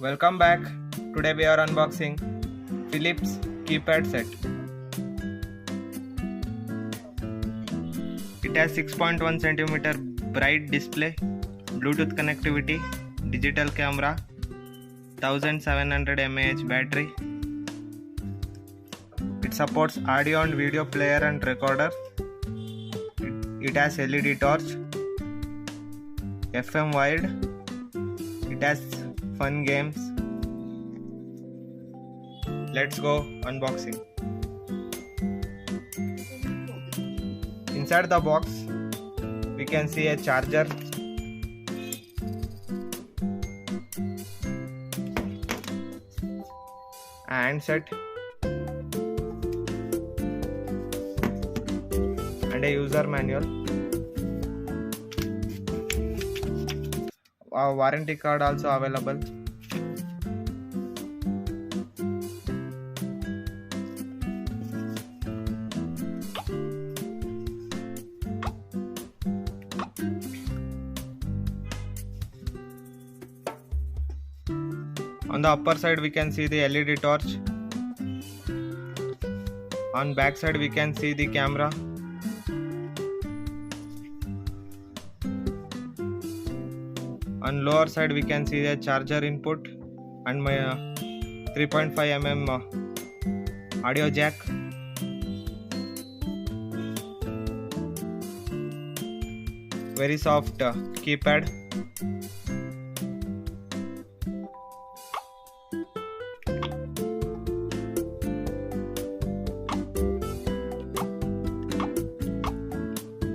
Welcome back. Today we are unboxing Philips keypad set. It has 6.1 cm bright display, Bluetooth connectivity, digital camera, 1700 mAh battery. It supports audio and video player and recorder. It has LED torch, FM wired. It has fun games. Let's go unboxing. Inside the box we can see a charger, a handset, and a user manual. A warranty card also available. On the upper side we can see the LED torch. On back side we can see the camera. On lower side we can see the charger input and my 3.5 mm audio jack. Very soft keypad.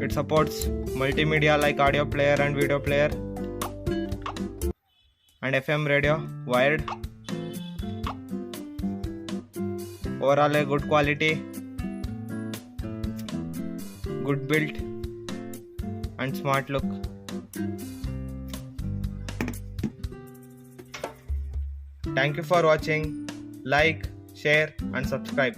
It supports multimedia like audio player and video player, and FM radio wired. Overall a good quality, good build and smart look. Thank you for watching. Like, share and subscribe.